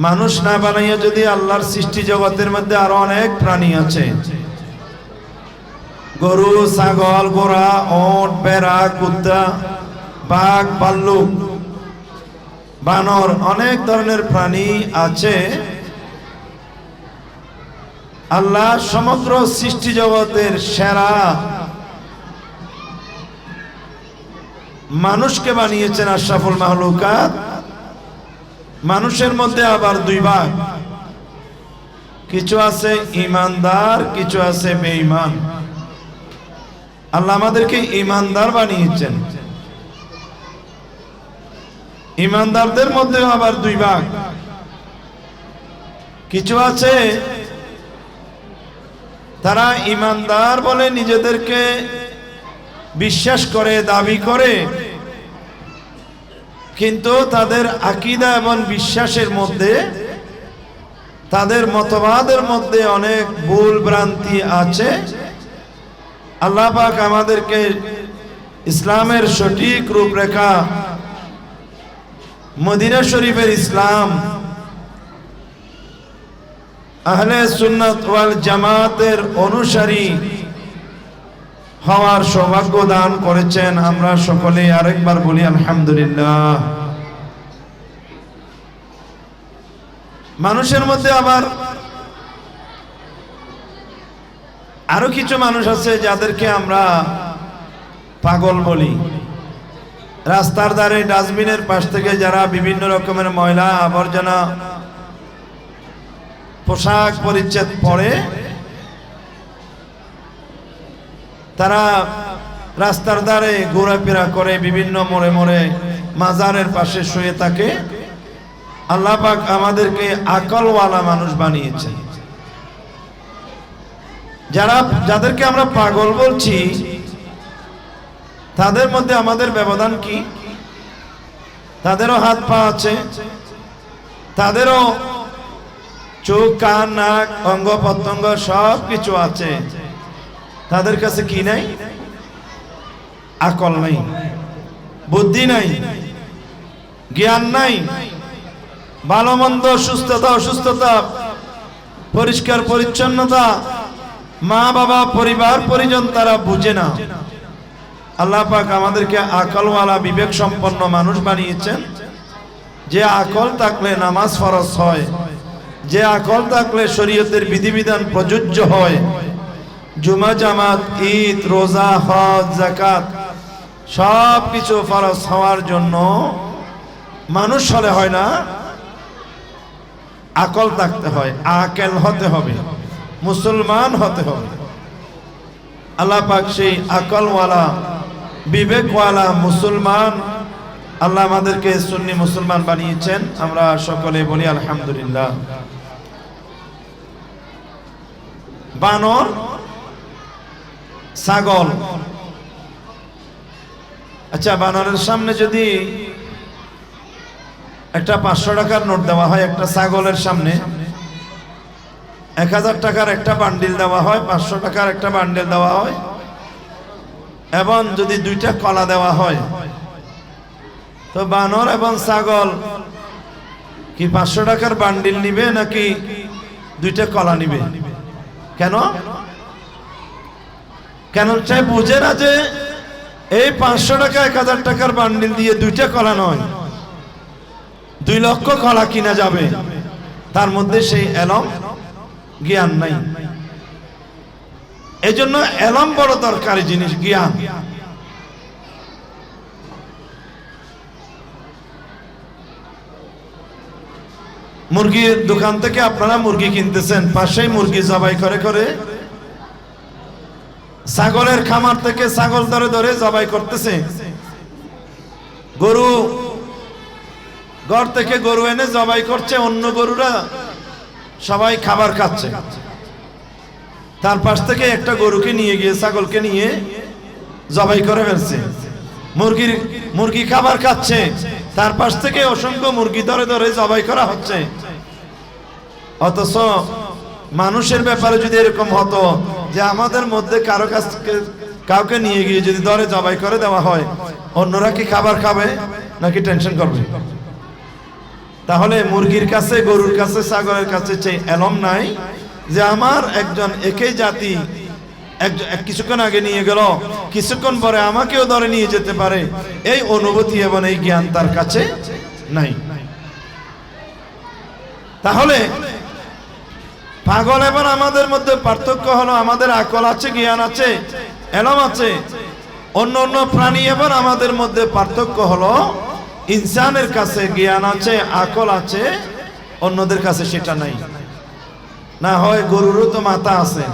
মানুষ না বানাইয়া যদি আল্লাহর সৃষ্টি জগতের মধ্যে আরো অনেক প্রাণী আছে, গরু, ছাগল, ঘোড়া, ওট, বেড়া, কুত্তা, বাঘ, ভাল্লুক, বানর, অনেক ধরনের প্রাণী আছে। আল্লাহ সমগ্র সৃষ্টি জগতের সেরা মানুষকে বানিয়েছেন আশরাফুল মাহলুকাত। মানুষের মধ্যে আবার দুই ভাগ, কিছু আছে ঈমানদার, কিছু আছে বেঈমান। আল্লাহ আমাদেরকে ঈমানদার বানিয়েছেন। ঈমানদারদের মধ্যে আবার দুই ভাগ, কিছু আছে তারা ঈমানদার বলে নিজেদেরকে বিশ্বাস করে, দাবি করে, কিন্তু তাদের আকীদা এবং বিশ্বাসের মধ্যে, তাদের মতবাদের মধ্যে অনেক ভুল ভ্রান্তি আছে। আল্লাহ পাক আমাদেরকে ইসলামের সঠিক রূপরেখা, মদিনা শরীফের ইসলাম, আহলে সুন্নাত ওয়াল জামাতের অনুসারী হওয়ার সৌভাগ্য দান করেছেন। আমরা সকলে আরেকবার বলি আলহামদুলিল্লাহ। মানুষের মধ্যে আবার আরো কিছু মানুষ আছে যাদেরকে আমরা পাগল বলি। রাস্তার ধারে ডাস্টবিনের পাশ থেকে যারা বিভিন্ন রকমের ময়লা আবর্জনা, পোশাক পরিচ্ছদ পরে, তারা রাস্তার ধারে ঘোরাফেরা করে, বিভিন্ন মোড়ে মোড়ে মাজারের পাশে শুয়ে থাকে। আল্লাহ পাক আমাদেরকে আকলওয়ালা মানুষ বানিয়েছেন। যাদেরকে আমরা পাগল বলছি, তাদের মধ্যে আমাদের ব্যবধান কি? তাদেরও হাত পা আছে, তাদেরও চোখ, কান, নাক, অঙ্গ প্রত্যঙ্গ সব কিছু আছে। তাদের কাছে কি নাই? আকল নাই, বুদ্ধি নাই, জ্ঞান নাই, ভালো মন্দ, সুস্থতা অসুস্থতা, পরিষ্কার পরিচ্ছন্নতা, মা বাবা, পরিবার পরিজন তারা বুঝে না। আল্লাহ পাক আমাদেরকে আকলওয়ালা, বিবেক সম্পন্ন মানুষ বানিয়েছেন। যে আকল থাকলে নামাজ ফরজ হয়, যে আকল থাকলে শরীয়তের বিধিবিধান প্রযোজ্য হয়, জুমা, জামাত, ঈদ, রোজা, হজ, যাকাত সব কিছু ফরজ হওয়ার জন্য মানুষ হলে হয় না, আকল থাকতে হয়, আকেল হতে হবে, মুসলমান হতে হবে। আল্লাহ পাক সেই আকলওয়ালা, বিবেকওয়ালা মুসলমান আল্লাহ আমাদেরকে সুন্নি মুসলমান বানিয়েছেন। আমরা সকলে বলি আলহামদুলিল্লাহ। বানর, ছাগল, আচ্ছা, বানরের সামনে যদি একটা 500 টাকার নোট দেওয়া হয়, একটা ছাগলের সামনে 1000 টাকার একটা বান্ডিল দেওয়া হয়, 500 টাকার একটা বান্ডিল দেওয়া হয়, এবং যদি 2টা কলা দেওয়া হয়, তো বানর এবং ছাগল কি 500 টাকার বান্ডিল নিবে নাকি 2টা কলা নিবে? কেন? কেন চাই বুঝে না যে এই 500 টাকা 1000 টাকার বান্ডিল দিয়ে 2টা কলা নয়, 2 লক্ষ কলা কিনা যাবে। তার মধ্যে সেই এলম, জ্ঞান নাই। এজন্য এলম বড় দরকারি জিনিস, জ্ঞান। মুরগির দোকান থেকে আপনারা মুরগি কিনতেছেন, পাশেই মুরগি জবাই করে করে, ছাগলের খামার থেকে ছাগল ধরে ধরে জবাই করতেছে, গরু ঘর থেকে গরু এনে জবাই করছে, অন্য গরুরা সবাই খাবার খাচ্ছে। তার পাশ থেকে একটা গরুকে নিয়ে গিয়ে, ছাগলকে নিয়ে জবাই করে ফেলছে। মুরগি খাবার খাচ্ছে, তার পাশ থেকে অসংখ্য মুরগি ধরে ধরে জবাই করা হচ্ছে। অথচ মানুষের ব্যাপারে যদি এরকম হতো যে আমাদের মধ্যে কারো কাউকে নিয়ে গিয়ে যদি ধরে জবাই করে দেওয়া হয়, অন্যরা কি খাবার খাবে নাকি টেনশন করবে? তাহলে মুরগির কাছে, গরুর কাছে, ছাগলের কাছে এলম নাই যে আমার একজন একই জাতি কিছুক্ষণ আগে নিয়ে গেল, কিছুক্ষণ পরে আমাকেও ধরে নিয়ে যেতে পারে, এই অনুভূতি এবং এই জ্ঞান তার কাছে নাই। তাহলে পাগল এবং আমাদের মধ্যে পার্থক্য হলো আমাদের আকল আছে, জ্ঞান আছে, এলম আছে। অন্য অন্য প্রাণী এবং আমাদের মধ্যে পার্থক্য হলো ইনসানের কাছে জ্ঞান আছে, আকল আছে, অন্যদের কাছে সেটা নাই। না হয় গরুরও তো মাথা আছে,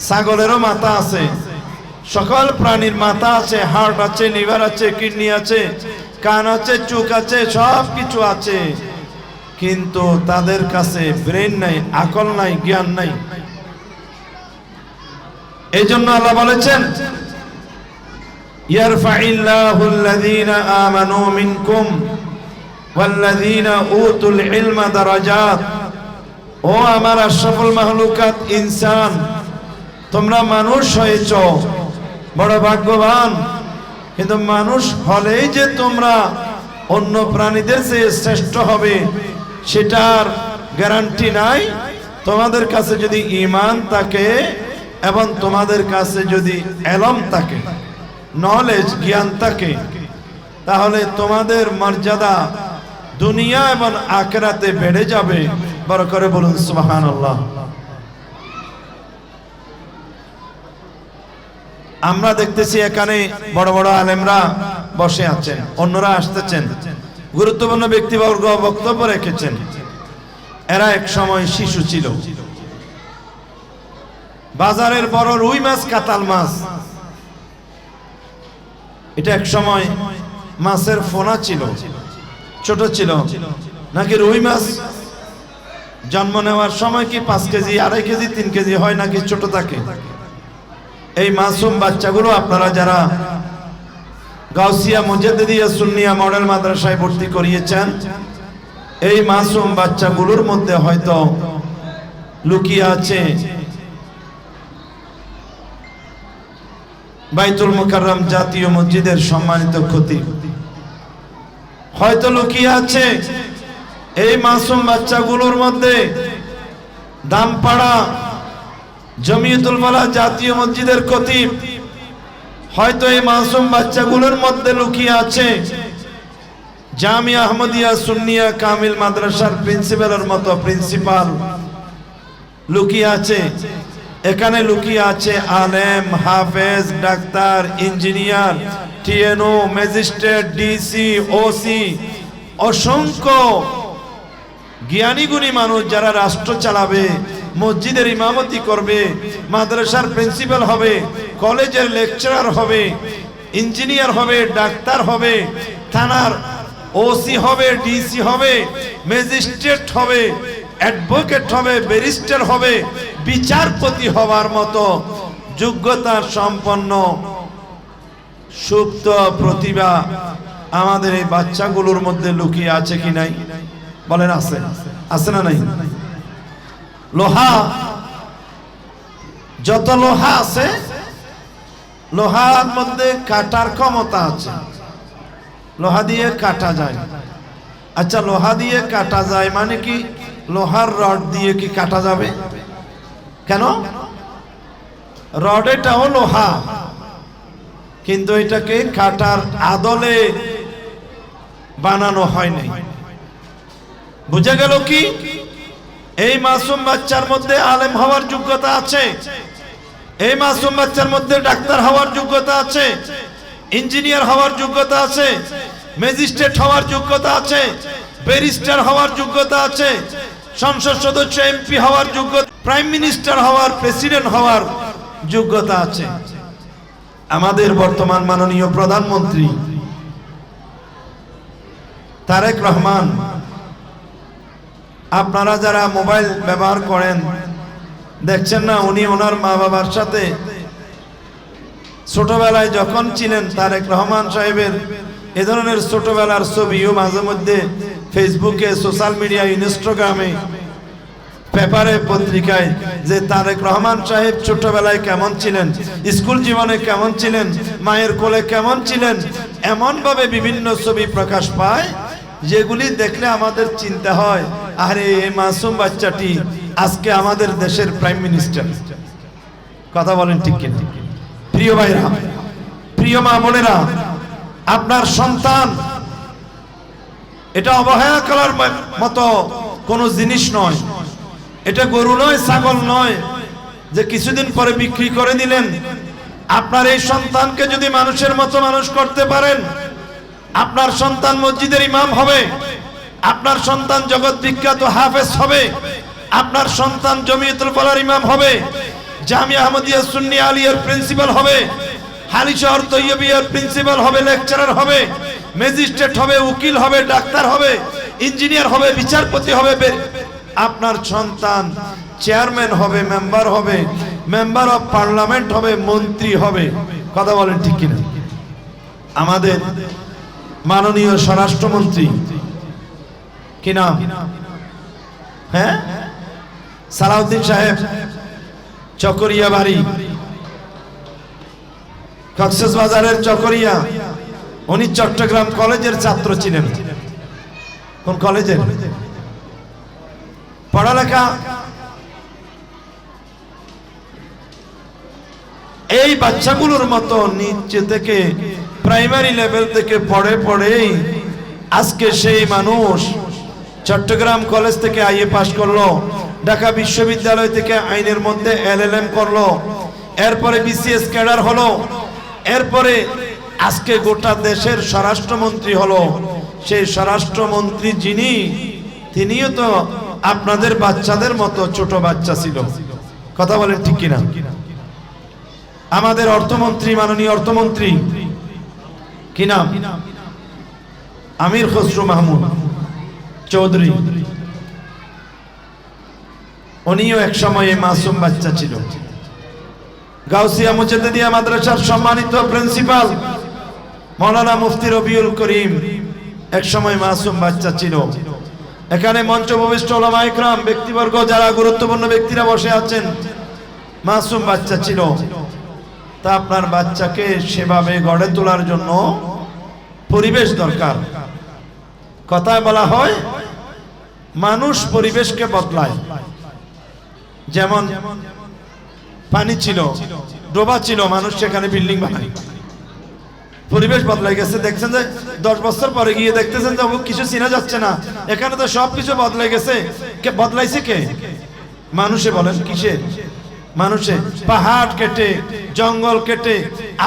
ছাগলেরও মাথা আছে, সকল প্রাণীর মাথা আছে, হার্ট আছে, লিভার আছে, কিডনি আছে, কান আছে, চোখ আছে, সব কিছু আছে, কিন্তু তাদের কাছে ব্রেন নাই, আকল নাই, জ্ঞান নাই। এই জন্য আল্লাহ বলেছেন ইয়ারফাইল্লাহুল্লাযীনা আমানু মিনকুম ওয়াল্লাযীনা উতুল ইলমা দারাজাত। ও আমার আশরাফুল মাখলুকাত ইনসান, তোমরা মানুষ হয়েছ, বড় ভাগ্যবান, কিন্তু মানুষ হলেই যে তোমরা অন্য প্রাণীদের চেয়ে শ্রেষ্ঠ হবে সেটার গ্যারান্টি নাই। তোমাদের কাছে যদি ঈমান থাকে এবং তোমাদের কাছে যদি ইলম থাকে, নলেজ, জ্ঞান থাকে, তাহলে তোমাদের মর্যাদা দুনিয়া এবং আখিরাতে বেড়ে যাবে। বড় করে বলুন সুবহানাল্লাহ। আমরা দেখতেছি এখানে বড় বড় আলেমরা বসে আছেন, অন্যরা আসতেছেন, গুরুত্বপূর্ণ ব্যক্তিবর্গ বক্তব্য রেখেছেন। এরা এক সময় শিশু ছিল। বাজারের বড় রুই মাছ, কাতাল মাছ, এটা এক সময় মাছের ফোনা ছিল, ছোট ছিল। নাকি রুই মাছ জন্ম নেওয়ার সময় কি 5 কেজি, 2.5 কেজি, 3 কেজি হয়, নাকি ছোট থাকে? এই মাসুম বাচ্চাগুলো আপনারা যারা গাউসিয়া মুজাদ্দিদিয়া সুন্নিয়া মডেল মাদ্রাসায় ভর্তি করিয়েছেন, এই মাসুম বাচ্চাগুলোর মধ্যে হয়তো লুকিয়ে আছে বাইতুল মুকাররম জাতীয় মসজিদের সম্মানিত খতিব, হয়তো লুকিয়ে আছে এই মাসুম বাচ্চাগুলোর মধ্যে দামপাড়া জমিয়তুল ফালাহ জাতীয় মসজিদের খতিব, হয়তো এই মাসুম বাচ্চাগুলোর মধ্যে লুকিয়ে আছে জামিয়া আহমদিয়া সুন্নিয়া কামিল মাদ্রাসার প্রিন্সিপালের মতো প্রিন্সিপাল লুকিয়ে আছে। এখানে লুকিয়ে আছে আলেম, হাফেজ, doctor, engineer, TNO, magistrate, DC, OC, অসংখ্য জ্ঞানী গুণী মানুষ যারা রাষ্ট্র চালাবে, মসজিদের ইমামতি করবে, মাদ্রাসার প্রিন্সিপাল হবে, কলেজের লেকচারার হবে, ইঞ্জিনিয়ার হবে, ডাক্তার হবে, থানার ওসি হবে, ডিসি হবে, ম্যাজিস্ট্রেট হবে, অ্যাডভোকেট হবে, ব্যারিস্টার হবে, বিচারপতি হওয়ার মতো যোগ্যতা সম্পন্ন সুপ্ত প্রতিভা আমাদের এই বাচ্চাগুলোর মধ্যে লুকিয়ে আছে কি নাই? বলেন আছে? আছে না নাই? লোহা, যত লোহা আছে, লোহার মধ্যে কাটার ক্ষমতা আছে, লোহা দিয়ে কাটা যায়। আচ্ছা, লোহা দিয়ে কাটা যায় মানে কি লোহার রড দিয়ে কি কাটা যাবে? কেন? রড এটাও লোহা, কিন্তু এটাকে কাটার আদলে বানানো হয় নাই। বুঝা গেল কি? এই মাসুম বাচ্চার মধ্যে আলেম হওয়ার যোগ্যতা আছে, এই মাসুম বাচ্চার মধ্যে ডাক্তার হওয়ার যোগ্যতা আছে, ইঞ্জিনিয়ার হওয়ার যোগ্যতা আছে, ম্যাজিস্ট্রেট হওয়ার যোগ্যতা আছে, ব্যারিস্টার হওয়ার যোগ্যতা আছে, সংসদ সদস্য এমপি হওয়ার যোগ্যতা, প্রাইম মিনিস্টার হওয়ার, প্রেসিডেন্ট হওয়ার যোগ্যতা আছে। আমাদের বর্তমান মাননীয় প্রধানমন্ত্রী তারেক রহমান, আপনারা যারা মোবাইল ব্যবহার করেন দেখছেন না, উনি ওনার মা বাবার সাথে ছোটবেলায় যখন ছিলেন, তারেক রহমান সাহেবের এ ধরনের ছোটবেলার ছবিও মাঝে মধ্যে ফেসবুকে, সোশ্যাল মিডিয়া, ইনস্টাগ্রামে, পেপারে, পত্রিকায়, যে তারেক রহমান সাহেব ছোটবেলায় কেমন ছিলেন, স্কুল জীবনে কেমন ছিলেন, মায়ের কোলে কেমন ছিলেন, এমন ভাবে বিভিন্ন ছবি প্রকাশ পায়। যেগুলি দেখলে আমাদের চিন্তা হয়, আরে এই মাসুম বাচ্চাটি আজকে আমাদের দেশের প্রাইম মিনিস্টার। কথা বলেন ঠিক কিনা? প্রিয় ভাইরা, প্রিয় মা বোনেরা, আপনার সন্তান এটা অবহেলা করার মতো কোনো জিনিস নয়। এটা গরু নয়, ছাগল নয় যে কিছুদিন পরে বিক্রি করে দিলেন। আপনার এই সন্তানকে যদি মানুষের মতো মানুষ করতে পারেন, আপনার সন্তান মসজিদের ইমাম হবে, আপনার সন্তান জগৎ বিখ্যাত হাফেজ হবে, আপনার সন্তান জমিয়তুল ফালার ইমাম হবে, জামিয়া আহমদিয়া সুন্নি আলিয়ার প্রিন্সিপাল হবে, হালিশহর তৈয়বিয়ার প্রিন্সিপাল হবে, লেকচারার হবে, ম্যাজিস্ট্রেট হবে, উকিল হবে, ডাক্তার হবে, ইঞ্জিনিয়ার হবে, বিচারপতি হবে, আপনার সন্তান চেয়ারম্যান হবে, মেম্বার হবে, মেম্বার অফ পার্লামেন্ট হবে, মন্ত্রী হবে। কথা বলেন ঠিক কিনা? আমাদের মাননীয় স্বরাষ্ট্রমন্ত্রী কি নাম? হ্যাঁ, সালাউদ্দিন সাহেব, চকরিয়া বাড়ি, কক্সবাজারের চকরিয়া। উনি চট্টগ্রাম কলেজের ছাত্র ছিলেন। কোন কলেজের? পড়ালেখা এই বাচ্চাগুলোর মতো নিচে থেকে প্রাইমারি লেভেল থেকে পড়ে পড়েই আজকে সেই মানুষ চট্টগ্রাম কলেজ থেকে আইএ পাস করলো, ঢাকা বিশ্ববিদ্যালয় থেকে আইনের মধ্যে এলএলএম করলো, এরপরে বিসিএস ক্যাডার হলো, এরপরে আজকে গোটা দেশের স্বরাষ্ট্রমন্ত্রী হলো। সেই স্বরাষ্ট্রমন্ত্রী যিনি, তিনিও তো আপনাদের বাচ্চাদের মতো ছোট বাচ্চা ছিল। কথা বলেন ঠিক কিনা? আমাদের অর্থমন্ত্রী, মাননীয় অর্থমন্ত্রী কি নাম? আমির খসরু মাহমুদ চৌধুরী। উনিও এক সময়ে মাসুম বাচ্চা ছিল। গাউসিয়া মুজাদ্দিদিয়া মাদ্রাসার সম্মানিত প্রিন্সিপাল মাওলানা মুফতি রবিউল করিম এক সময় মাসুম বাচ্চা ছিল। এখানে মঞ্চ উপবিষ্ট উলামা ইকরাম, ব্যক্তিবর্গ, যারা গুরুত্বপূর্ণ ব্যক্তিরা বসে আছেন, মাসুম বাচ্চা ছিল। তা আপনার বাচ্চাকে সেভাবে গড়ে তোলার জন্য পরিবেশ দরকার। কথায় বলা হয় মানুষ পরিবেশকে বদলায়। যেমন পানি ছিল, ডোবা ছিল, মানুষ সেখানে বিল্ডিং বানায়, পরিবেশ বদলাই গেছে। দেখছেন যে 10 বছর পরে গিয়ে দেখতেছেন যে কিছু চিনা যাচ্ছে না, এখানে তো সবকিছু বদলাই গেছে। কে বদলাইছে? কে? মানুষে। বলেন কিসে? মানুষে। পাহাড় কেটে, জঙ্গল কেটে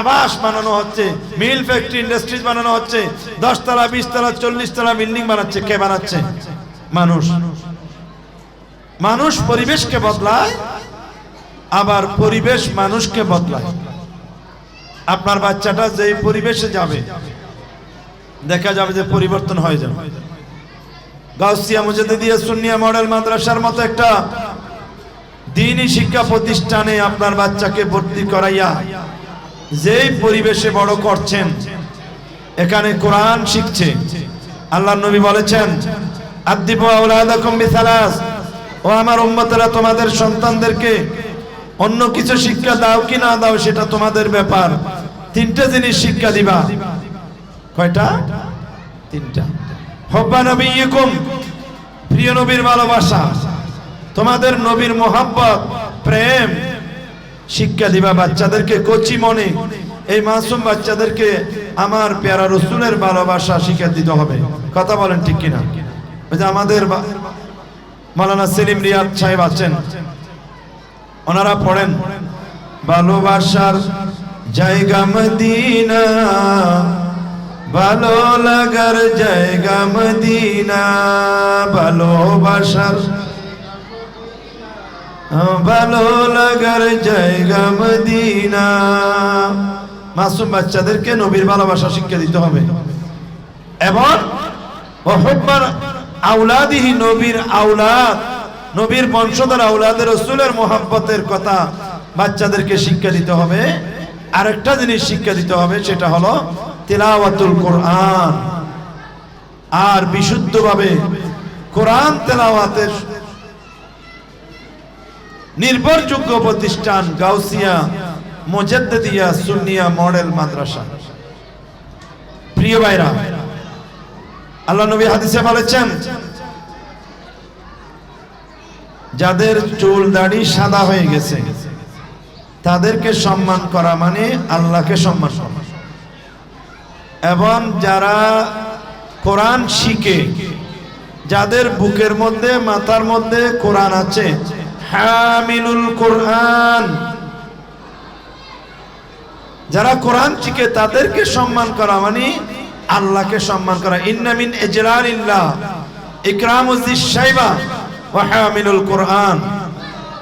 আবাস বানানো হচ্ছে, মিল, ফ্যাক্টরি, ইন্ডাস্ট্রিজ বানানো হচ্ছে, 10 তলা, 20 তলা, 40 তলা বিল্ডিং বানাচ্ছে। কে বানাচ্ছে? মানুষ। মানুষ পরিবেশকে বদলায়, আবার পরিবেশ মানুষকে বদলায়। আপনার বাচ্চাটা যেই পরিবেশে যাবে দেখা যাবে যে পরিবর্তন হয়ে যাবে। গাউসিয়া মুজাদ্দিদিয়া সুন্নিয়া মডেল মাদ্রাসার মতো একটা দ্বীনি শিক্ষা প্রতিষ্ঠানে আপনার বাচ্চাকে ভর্তি করাইয়া যেই পরিবেশে বড় করছেন, এখানে কোরআন শিখছে। আল্লাহর নবী বলেছেন, আদিবু আওলাদাকুম বিসালাস, ও আমার উম্মতেরা, তোমাদের সন্তানদেরকে অন্য কিছু শিক্ষা দাও কি না দাও সেটা তোমাদের ব্যাপার। 3টা জিনিস শিক্ষা দিবা। কয়টা? 3টা। হুব্বা নবিয়্যিকুম, প্রিয় নবীর ভালোবাসা, তোমাদের নবীর মোহাব্বত, প্রেম শিক্ষা দিবা বাচ্চাদেরকে। কচি মনে এই মাসুম বাচ্চাদেরকে আমার প্যারা রাসূলের ভালোবাসা শিক্ষা দিতে হবে। কথা বলেন ঠিক কিনা? ওই যে আমাদের মাওলানা সেলিম রিয়াদ সাহেব আছেন, ওনারা পড়েন, ভালোবাসার জায়গা মদিনা, ভালো লাগার জায়গা মদিনা, ভালোবাসার ভালো লাগার জায়গা মদিনা। মাসুম বাচ্চাদেরকে নবীর ভালোবাসা শিক্ষা দিতে হবে। এবং হুব্বার আওলাদিহি, নবীর আওলাদ, নবীর বংশধর আওলাদের রাসূলের মোহাব্বতের কথা বাচ্চাদেরকে শিক্ষা দিতে হবে। আরেকটা জিনিস শিক্ষা দিতে হবে, সেটা হলো তিলাওয়াতুল কোরআন। আর বিশুদ্ধভাবে কোরআন তেলাওয়াতের নির্ভরযোগ্য প্রতিষ্ঠান গাউসিয়া মুজাদ্দিদিয়া সুন্নিয়া মডেল মাদ্রাসা। প্রিয় ভাইরা, আল্লাহ নবী হাদিসে বলেছেন, যাদের চুল দাড়ি সাদা হয়ে গেছে তাদেরকে সম্মান করা মানে আল্লাহকে সম্মান করা। এবং যারা কোরআন শিখে, যাদের বুকের মধ্যে মাথার মধ্যে কোরআন আছে, হামিলুল কোরআন, যারা কোরআন শিখে তাদেরকে সম্মান করা মানে আল্লাহকে সম্মান করা। ইন্না মিন ইজলালিল্লাহ ইকরামুজ যিশ শাইবা ওয়া হামিলুল কোরআন।